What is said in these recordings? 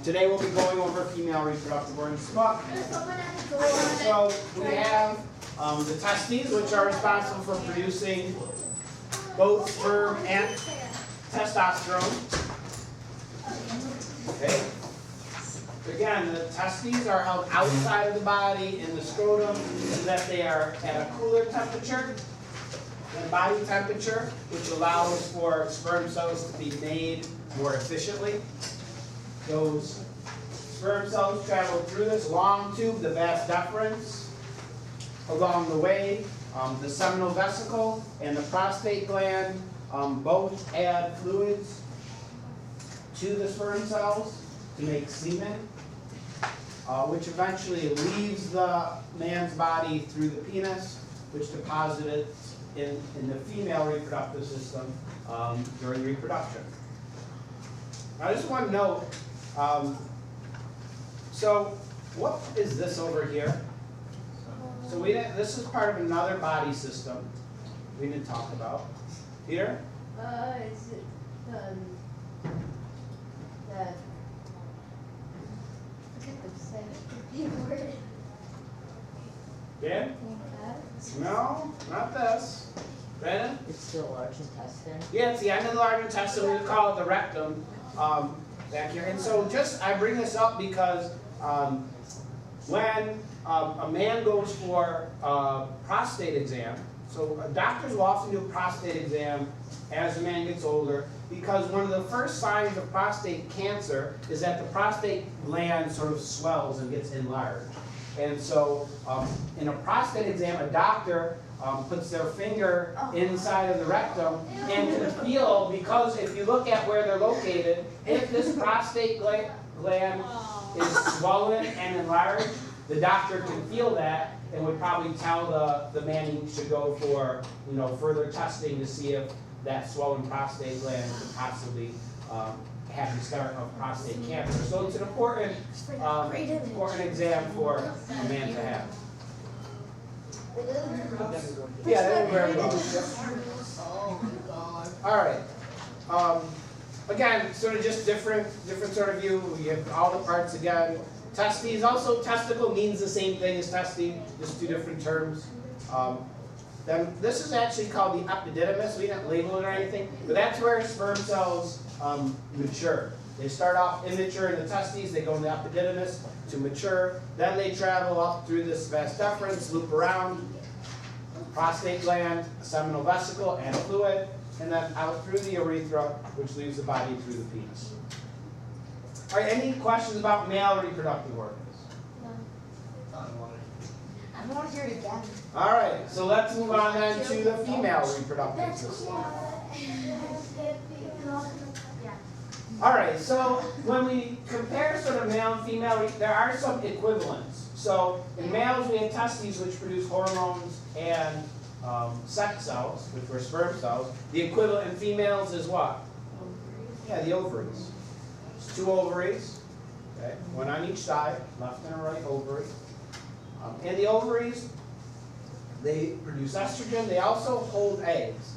Today we'll be going over female reproductive organs. So we have the testes, which are responsible for producing both sperm and testosterone. Okay. Again, the testes are held outside of the body in the scrotum so that they are at a cooler temperature than body temperature, which allows for sperm cells to be made more efficiently. Those sperm cells travel through this long tube, the vas deferens. Along the way, the seminal vesicle and the prostate gland both add fluids to the sperm cells to make semen, which eventually leaves the man's body through the penis, which deposits in the female reproductive system during reproduction. I just want to note, so what is this over here? So this is part of another body system we didn't talk about. Peter? Is it Dan? No, not this. Brandon? It's still large intestine. Yeah, it's the end of the large intestine. We call it the rectum back here. And so I bring this up because when a man goes for a prostate exam, so doctors will often do a prostate exam as a man gets older, because one of the first signs of prostate cancer is that the prostate gland sort of swells and gets enlarged. And so in a prostate exam, a doctor puts their finger inside of the rectum and can feel, because if you look at where they're located, if this prostate gland is swollen and enlarged, the doctor can feel that and would probably tell the man he should go for further testing to see if that swollen prostate gland could possibly have the start of prostate cancer. So it's an important exam for a man to have. Yeah, that's where it goes. All right. Again, sort of just different sort of view. We have all the parts again. Testes, also testicle means the same thing as testing, just two different terms. Then this is actually called the epididymis. We didn't label it or anything, but that's where sperm cells mature. They start off immature in the testes, they go in the epididymis to mature, then they travel up through this vas deferens, loop around, prostate gland, seminal vesicle, and fluid, and then out through the urethra, which leaves the body through the penis. All right, any questions about male reproductive organs? I want to hear it again. All right, so let's move on then to the female reproductive system. All right, so when we compare sort of male and female, there are some equivalents. So in males, we have testes, which produce hormones and sex cells, which were sperm cells. The equivalent in females is what? Yeah, the ovaries. It's two ovaries, okay, one on each side, left and a right ovary. And the ovaries, they produce estrogen. They also hold eggs.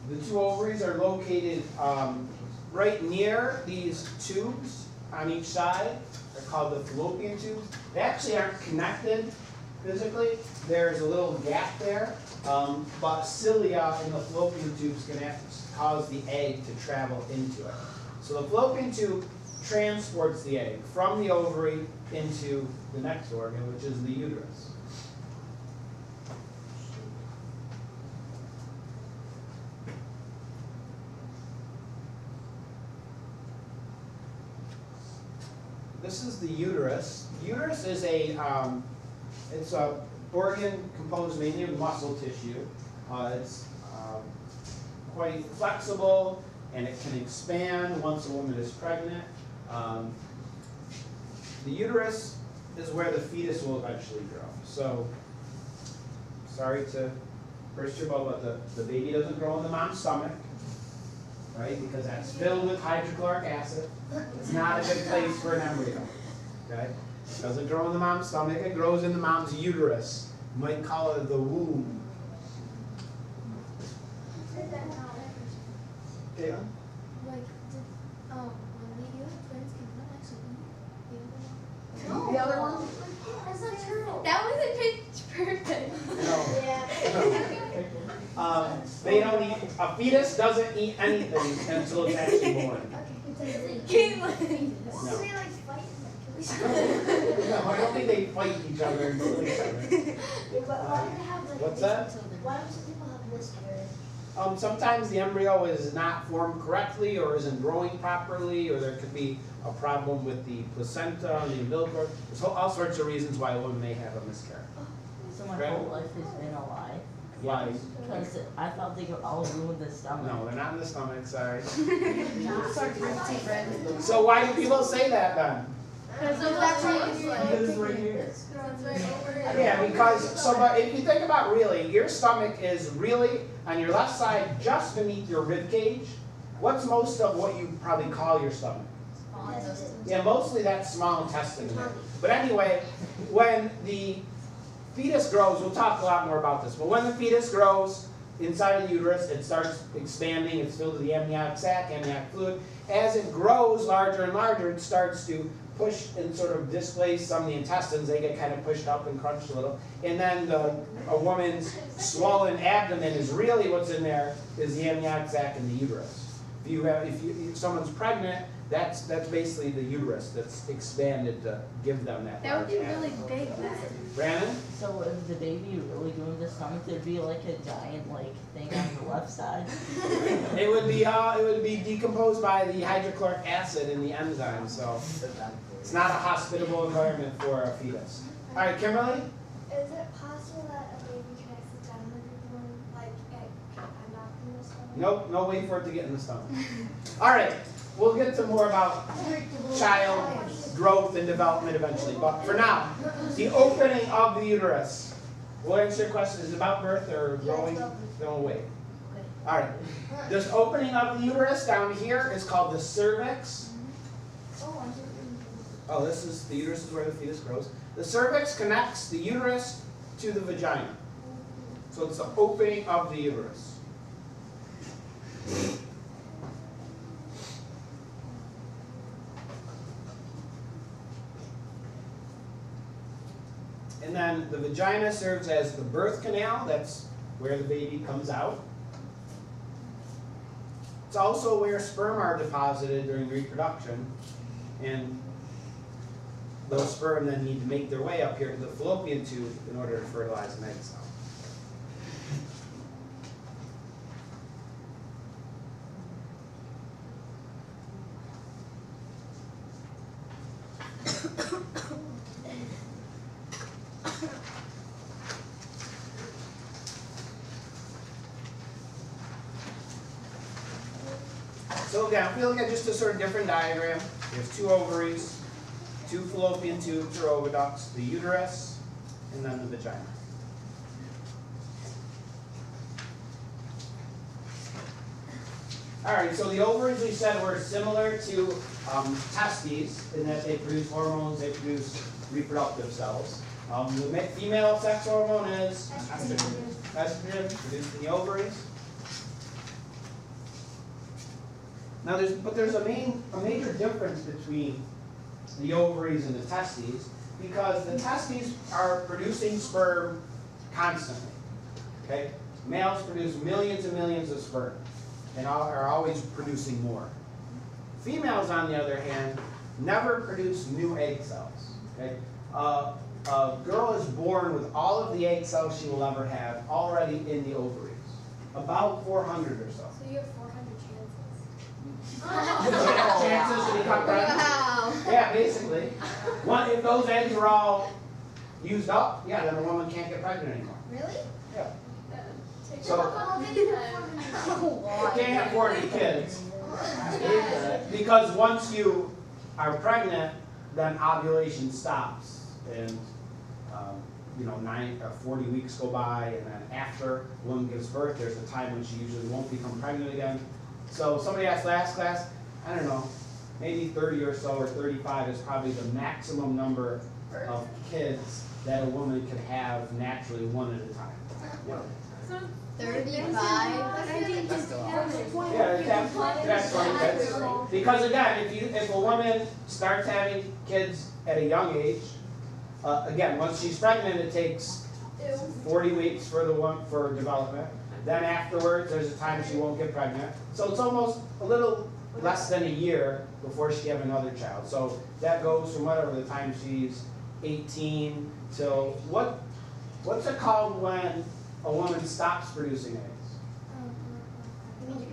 The two ovaries are located right near these tubes on each side. They're called the fallopian tubes. They actually aren't connected physically. There's a little gap there, but cilia in the fallopian tubes can cause the egg to travel into it. So the fallopian tube transports the egg from the ovary into the next organ, which is the uterus. This is the uterus. Uterus is it's a organ composed mainly of muscle tissue. It's quite flexible, and it can expand once a woman is pregnant. The uterus is where the fetus will eventually grow. So, sorry to burst your bubble, but the baby doesn't grow in the mom's stomach. right? Because that's filled with hydrochloric acid. It's not a good place for an embryo, okay? Doesn't grow in the mom's stomach, it grows in the mom's uterus. You might call it the womb. Yeah. Like, when we have twins, can one actually eat No. The other one? That's not true. That wasn't pitch perfect. No. They don't eat, a fetus doesn't eat anything until it's actually born. Caitlin. No. They like fight and kill each No, I don't think they fight each other and kill each other. What's that? Why don't some people have miscarriage? Sometimes the embryo is not formed correctly or isn't growing properly, or there could be a problem with the placenta and the umbilical. There's all sorts of reasons why a woman may have a miscarriage. So my whole life has been a lie. Why? Because I thought they could all ruin the stomach. No, they're not in the stomach, sorry. Because So why do people say that then? that's what Because it's right here. Yeah, because, but if you think about really, your stomach is really on your left side just beneath your rib cage. What's most of what you probably call your stomach? Yeah, mostly that's small intestine in there. But anyway, when the fetus grows, we'll talk a lot more about this, but when the fetus grows inside of the uterus, it starts expanding, it's filled with the amniotic sac, amniotic fluid. As it grows larger and larger, it starts to push and sort of displace some of the intestines. They get kind of pushed up and crunched a little. And then a woman's swollen abdomen is really what's in there is the amniotic sac and the uterus. If someone's pregnant, that's basically the uterus that's expanded to give them that. That would be large really abdomen. big then. So Brandon? if the baby really grew in the stomach, there'd be like a giant thing on the left side. It would be decomposed by the hydrochloric acid in the enzyme, so it's not a hospitable environment for a fetus. All right, Kimberly? Is it possible that a baby can accidentally be born, like, not in the stomach? Nope, no way for it to get in the stomach. All right, we'll get to more about child growth and development eventually, but for now, the opening of the uterus. We'll answer your question, is it about birth or growing? Don't wait. All right, this opening of the uterus down here is called the cervix. Oh, the uterus is where the fetus grows. The cervix connects the uterus to the vagina. So it's the opening of the uterus. And then the vagina serves as the birth canal. That's where the baby comes out. It's also where sperm are deposited during reproduction. And those sperm then need to make their way up here to the fallopian tube in order to fertilize an egg cell. So again, if we look at just a sort of different diagram, there's two ovaries, two fallopian tubes or oviducts, the uterus, and then the vagina. All right, so the ovaries we said were similar to testes in that they produce hormones, they produce reproductive cells. The female sex hormone is estrogen, produced in the ovaries. Now, there's a major difference between the ovaries and the testes, because the testes are producing sperm constantly. Okay, males produce millions and millions of sperm, and are always producing more. Females, on the other hand, never produce new egg cells. Okay, a girl is born with all of the egg cells she will ever have already in the ovaries, about 400 or so. So you have 400 Chances to become pregnant? Wow. Yeah, basically. If those eggs are all used up, yeah, then a woman can't get pregnant anymore. Really? Yeah. So, You can't have 40 kids. Because once you are pregnant, then ovulation stops. And 40 weeks go by, and then after a woman gives birth, there's a time when she usually won't become pregnant again. So somebody asked last class, I don't know, maybe 30 or so or 35 is probably the maximum number of kids that a woman can have naturally one at a time. Yeah. 35. Yeah, that's 20 kids. Because again, if a woman starts having kids at a young age, again, once she's pregnant, it takes 40 weeks for development. Then afterwards, there's a time she won't get pregnant. So it's almost a little less than a year before she have another child. So that goes from whatever the time she's 18 till what's it called when a woman stops producing eggs?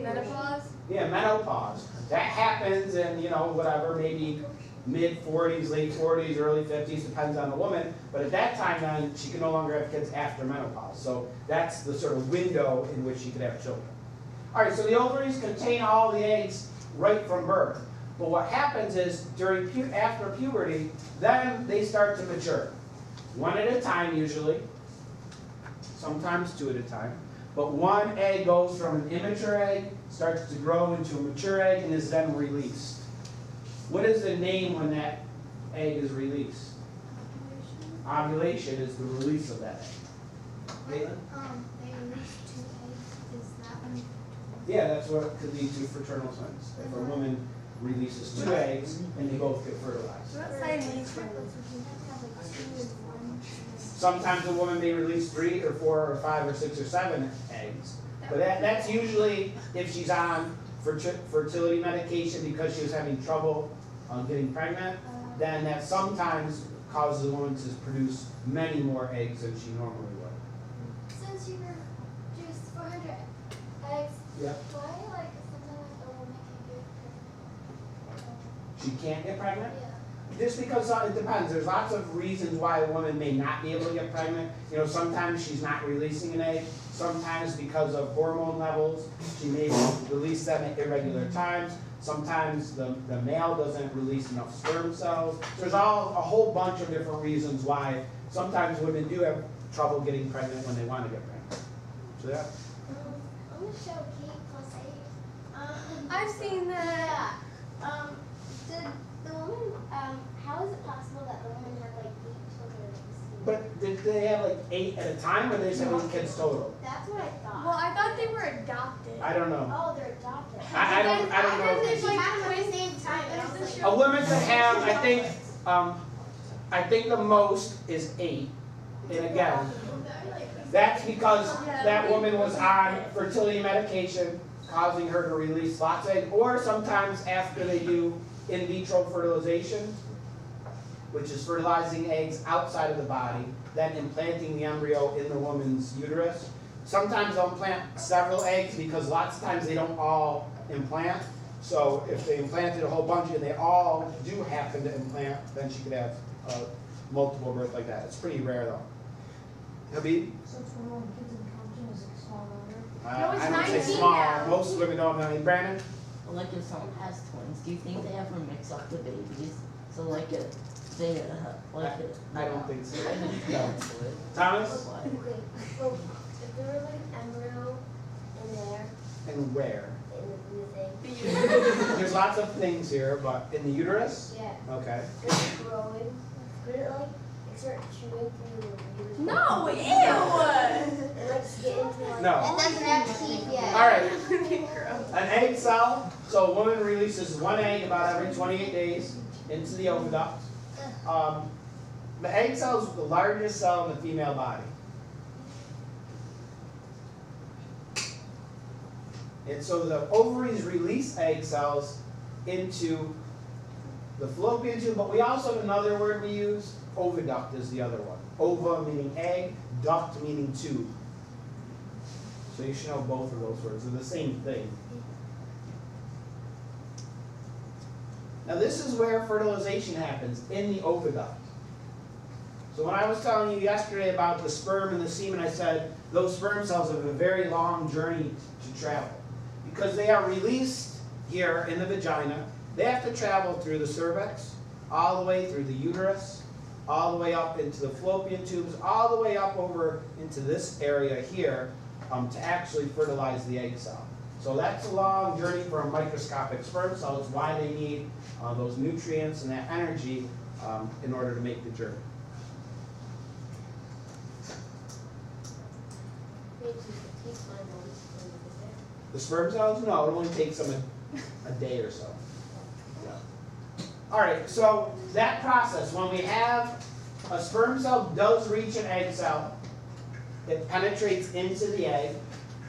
Menopause? Yeah, menopause. That happens in, whatever, maybe mid-40s, late 40s, early 50s, depends on the woman. But at that time, then, she can no longer have kids after menopause. So that's the sort of window in which she could have children. All right, so the ovaries contain all the eggs right from birth. But what happens is, after puberty, then they start to mature. One at a time, usually. Sometimes two at a time. But one egg goes from an immature egg, starts to grow into a mature egg, and is then released. What is the name when that egg is released? Ovulation is the release of that egg. Caitlin? They release 2 eggs. Is that one? Yeah, that's what could lead to fraternal twins. If a woman releases 2 eggs and they both get fertilized. Sometimes a woman may release 3 or 4 or 5 or 6 or 7 eggs. But that's usually if she's on fertility medication because she was having trouble getting pregnant, then that sometimes causes a woman to produce many more eggs than she normally would. Since you produced 400 eggs, Yeah. why sometimes a woman can get pregnant? She can't get pregnant? Yeah. Just because it depends. There's lots of reasons why a woman may not be able to get pregnant. Sometimes she's not releasing an egg. Sometimes because of hormone levels, she may release them at irregular times. Sometimes the male doesn't release enough sperm cells. There's a whole bunch of different reasons why sometimes women do have trouble getting pregnant when they want to get pregnant. So yeah. I'm going to show Kate +8. I've seen that. Did the woman, how is it possible that the woman had 8 children at the same But did they have 8 at a time, or they just have 8 kids total? That's what I thought. Well, I thought they were adopted. I don't know. Oh, they're adopted. I don't know. They had them at the same time. And I was like, A woman could have, I think the most is 8. And again, that's because that woman was on fertility medication, causing her to release lots of eggs, or sometimes after they do in vitro fertilization, which is fertilizing eggs outside of the body, then implanting the embryo in the woman's uterus. Sometimes they'll implant several eggs because lots of times they don't all implant. So if they implanted a whole bunch and they all do happen to implant, then she could have multiple births like that. It's pretty rare though. Habib? So 21 kids in Compton is a small number? No, it's I don't say 19 small. now. Most women don't have any. Brandon? Like if someone has twins, do you think they ever mix up the babies? So I don't think so. Thomas? okay, so if there was an embryo in there, And where? in the thing, There's lots of things here, but in the uterus? yeah, Okay. it's growing, could it start chewing through the uterus? No, ew! And get into No. It doesn't have teeth yet. All right. An egg cell. So a woman releases 1 egg about every 28 days into the oviduct. The egg cell is the largest cell in the female body. And so the ovaries release egg cells into the fallopian tube, but we also have another word we use. Oviduct is the other one. Ova meaning egg, duct meaning tube. So you should know both of those words. They're the same thing. Now this is where fertilization happens, in the oviduct. So when I was telling you yesterday about the sperm and the semen, I said those sperm cells have a very long journey to travel. Because they are released here in the vagina, they have to travel through the cervix, all the way through the uterus, all the way up into the fallopian tubes, all the way up over into this area here to actually fertilize the egg cell. So that's a long journey for a microscopic sperm cell. It's why they need those nutrients and that energy in order to make the journey. takes 5 months for them to get there? The sperm cells? No, it only takes them a day or so. Yeah. All right, so that process, when we have a sperm cell does reach an egg cell, it penetrates into the egg,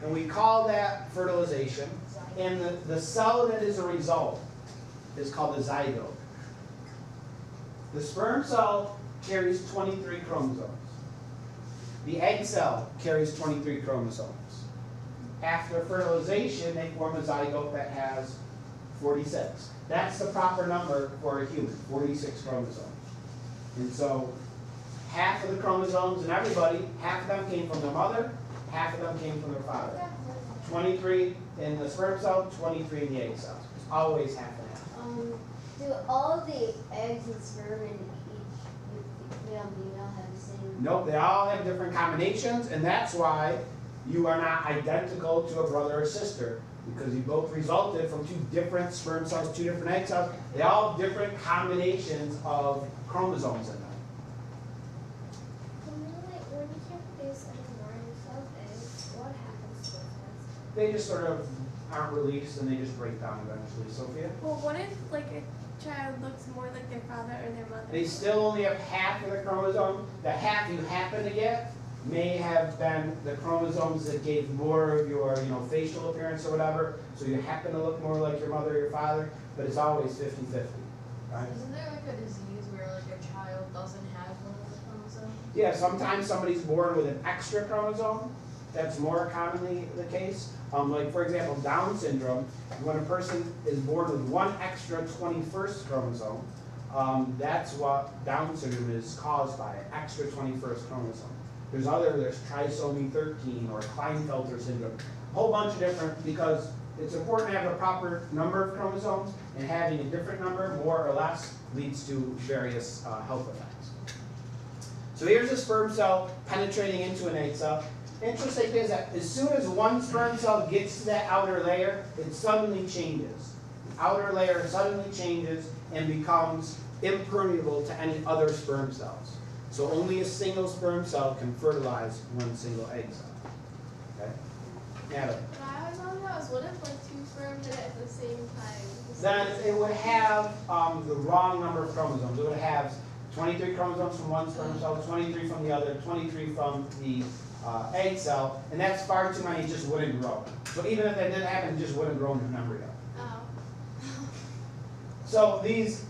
and we call that fertilization. And the cell that is a result is called the zygote. The sperm cell carries 23 chromosomes. The egg cell carries 23 chromosomes. After fertilization, they form a zygote that has 46. That's the proper number for a human, 46 chromosomes. And so half of the chromosomes in everybody, half of them came from their mother, half of them came from their father. 23 in the sperm cell, 23 in the egg cell. It's always half and half. Do all of the eggs and sperm in each male and female have the same? Nope, they all have different combinations, and that's why you are not identical to a brother or sister, because you both resulted from 2 different sperm cells, 2 different egg cells. They all have different combinations of chromosomes in them. When you can't produce any more yourself eggs, what happens to those? They just sort of aren't released, and they just break down eventually. Sophia? Well, what if like a child looks more like their father or their mother? They still only have half of the chromosome. The half you happen to get may have been the chromosomes that gave more of your, facial appearance or whatever. So you happen to look more like your mother or your father, but it's always 50-50. Right? Isn't there like a disease where like a child doesn't have one of the chromosomes? Yeah, sometimes somebody's born with an extra chromosome. That's more commonly the case. Like for example, Down syndrome, when a person is born with one extra 21st chromosome, that's what Down syndrome is caused by, an extra 21st chromosome. There's trisomy 13 or Klinefelter syndrome, a whole bunch of different, because it's important to have a proper number of chromosomes, and having a different number, more or less, leads to various health effects. So here's a sperm cell penetrating into an egg cell. Interesting thing is that as soon as one sperm cell gets to that outer layer, it suddenly changes. The outer layer suddenly changes and becomes impermeable to any other sperm cells. So only a single sperm cell can fertilize one single egg cell. Okay? Natalie. What I always wanted to know is what if like 2 sperm hit at the same time? Then it would have the wrong number of chromosomes. It would have 23 chromosomes from one sperm cell, 23 from the other, 23 from the egg cell, and that's far too many, it just wouldn't grow. So even if that did happen, it just wouldn't grow into an embryo. Oh. So this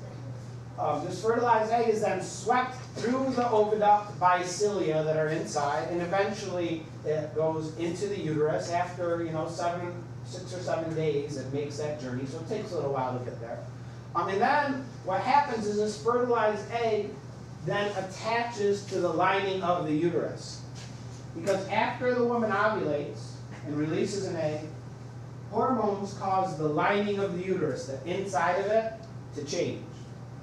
fertilized egg is then swept through the oviduct by cilia that are inside, and eventually it goes into the uterus. After 6 or 7 days, it makes that journey. So it takes a little while to get there. And then what happens is this fertilized egg then attaches to the lining of the uterus. Because after the woman ovulates and releases an egg, hormones cause the lining of the uterus, the inside of it, to change.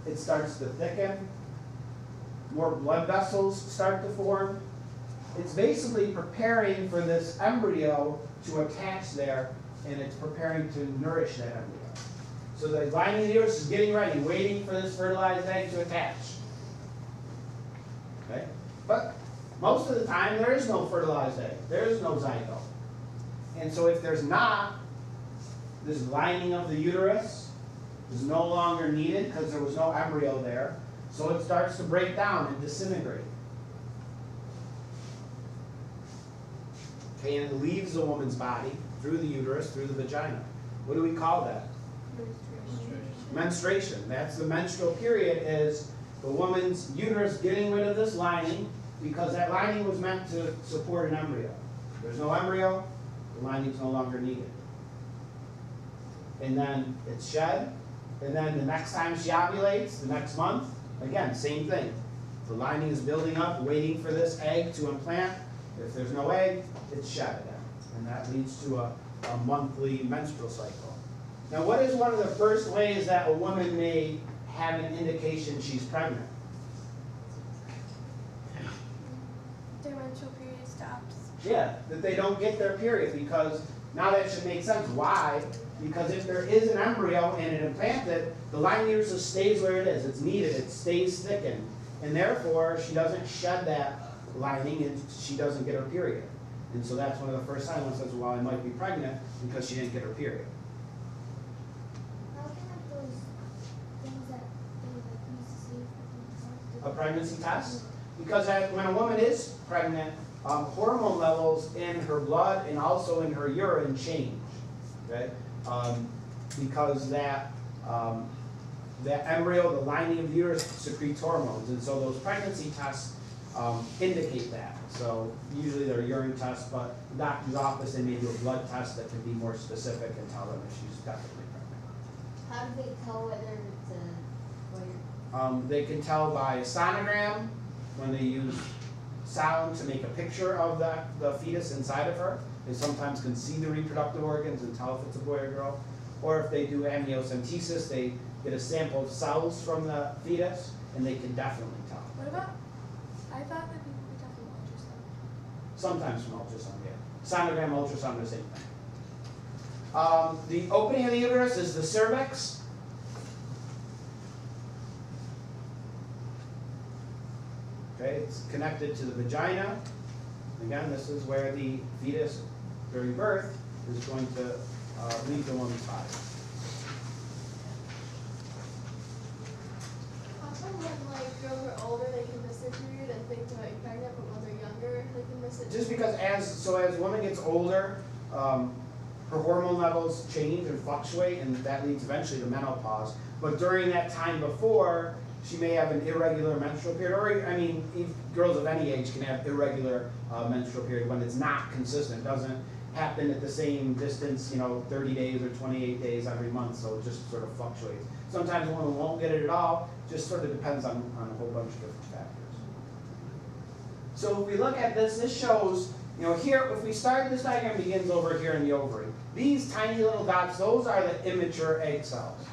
It starts to thicken, more blood vessels start to form. It's basically preparing for this embryo to attach there, and it's preparing to nourish that embryo. So the lining of the uterus is getting ready, waiting for this fertilized egg to attach. Okay? But most of the time, there is no fertilized egg. There is no zygote. And so if there's not, this lining of the uterus is no longer needed because there was no embryo there. So it starts to break down and disintegrate. Okay, and it leaves the woman's body through the uterus, through the vagina. What do we call that? Menstruation. That's the menstrual period, is the woman's uterus getting rid of this lining, because that lining was meant to support an embryo. If there's no embryo, the lining's no longer needed. And then it's shed, and then the next time she ovulates, the next month, again, same thing. The lining is building up, waiting for this egg to implant. If there's no egg, it's shed again. And that leads to a monthly menstrual cycle. Now, what is one of the first ways that a woman may have an indication she's pregnant? Their menstrual period stops. Yeah, that they don't get their period, because now that should make sense. Why? Because if there is an embryo and it implanted, the lining uterus stays where it is. It's needed. It stays thickened. And therefore, she doesn't shed that lining and she doesn't get her period. And so that's one of the first signs one says, well, I might be pregnant because she didn't get her period. How can those things that they like use to see if A pregnancy test? Because when a woman is pregnant, hormone levels in her blood and also in her urine change, okay? Because that embryo, the lining of the uterus, secretes hormones, and so those pregnancy tests indicate that. So usually they're urine tests, but the doctor's office, they may do a blood test that can be more specific and tell them if she's definitely pregnant. How do they tell whether it's a boy? They can tell by a sonogram when they use sound to make a picture of the fetus inside of her. They sometimes can see the reproductive organs and tell if it's a boy or girl. Or if they do amniocentesis, they get a sample of cells from the fetus, and they can definitely tell. What about? I thought that people could tell from ultrasound. Sometimes from ultrasound, yeah. Sonogram, ultrasound, the same thing. The opening of the uterus is the cervix. Okay, it's connected to the vagina. Again, this is where the fetus, during birth, is going to leave the woman's body. How come when like girls are older they can miss their period and think they're like pregnant, but when they're younger they can miss it? Just because as a woman gets older, her hormone levels change and fluctuate, and that leads eventually to menopause. But during that time before, she may have an irregular menstrual period, or I mean, girls of any age can have irregular menstrual period when it's not consistent. It doesn't happen at the same distance, 30 days or 28 days every month, so it just sort of fluctuates. Sometimes a woman won't get it at all, just sort of depends on a whole bunch of different factors. So if we look at this shows, here, if we start, this diagram begins over here in the ovary. These tiny little dots, those are the immature egg cells.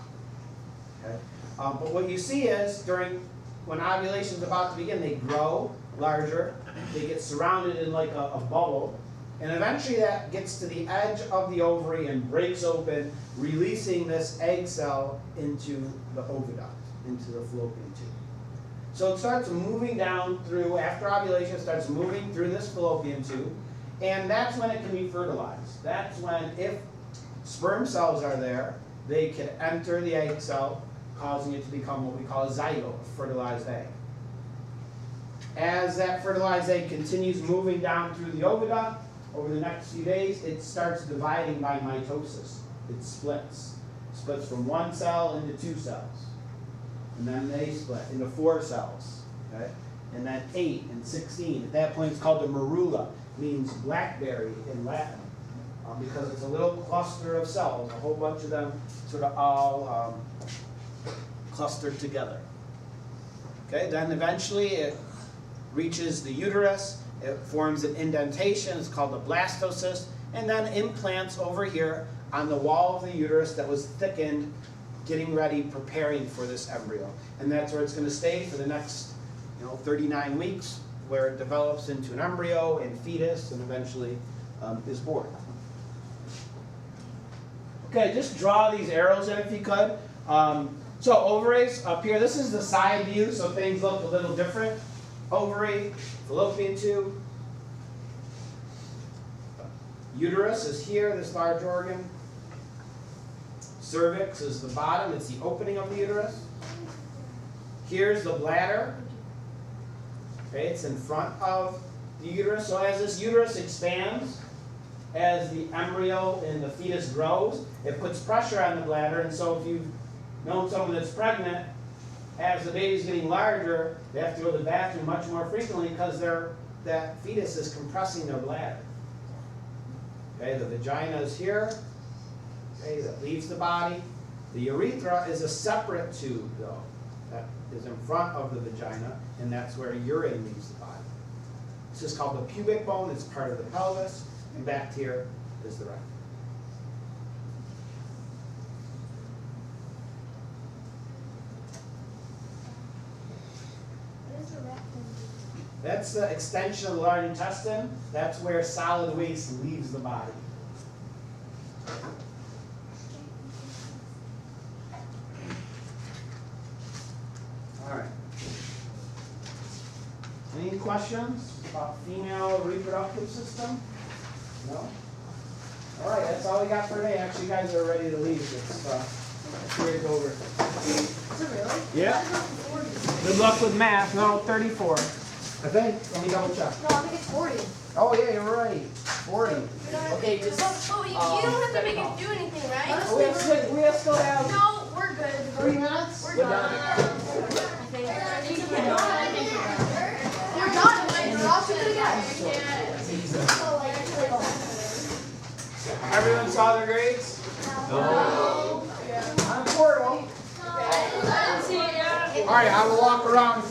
Okay? But what you see is, when ovulation is about to begin, they grow larger, they get surrounded in like a bubble, and eventually that gets to the edge of the ovary and breaks open, releasing this egg cell into the oviduct, into the fallopian tube. So it starts moving down through, after ovulation, it starts moving through this fallopian tube, and that's when it can be fertilized. That's when, if sperm cells are there, they can enter the egg cell, causing it to become what we call a zygote, a fertilized egg. As that fertilized egg continues moving down through the oviduct, over the next few days, it starts dividing by mitosis. It splits. It splits from one cell into two cells. And then they split into 4 cells. Okay? And then 8 and 16. At that point, it's called the morula. It means blackberry in Latin. Because it's a little cluster of cells, a whole bunch of them sort of all clustered together. Okay, then eventually it reaches the uterus, it forms an indentation, it's called the blastocyst, and then implants over here on the wall of the uterus that was thickened, getting ready, preparing for this embryo. And that's where it's going to stay for the next 39 weeks, where it develops into an embryo and fetus and eventually is born. Okay, just draw these arrows in if you could. So ovaries up here, this is the side view, so things look a little different. Ovary, fallopian tube. Uterus is here, this large organ. Cervix is the bottom, it's the opening of the uterus. Here's the bladder. Okay, it's in front of the uterus. So as this uterus expands, as the embryo and the fetus grows, it puts pressure on the bladder, and so if you've known someone that's pregnant, as the baby's getting larger, they have to go to the bathroom much more frequently because that fetus is compressing their bladder. Okay, the vagina is here, okay, that leaves the body. The urethra is a separate tube, though, that is in front of the vagina, and that's where urine leaves the body. This is called the pubic bone, it's part of the pelvis, and back here is the rectum. That's the extension of the large intestine. That's where solid waste leaves the body. All right. Any questions? female reproductive system? No? All right, that's all we got for today. Actually, you guys are ready to leave. It's period's over. Is it really? Yeah. Good luck with math. No, 34. I think. Let me double check. No, I think it's 40. Oh yeah, you're right. 40. Okay, just. Oh, you don't have to make it do anything, right? Oh, we still have No, we're good. 3 minutes. We're done. You're done. You're off to it again. Everyone saw their grades? No. On portal. All right, I will walk around.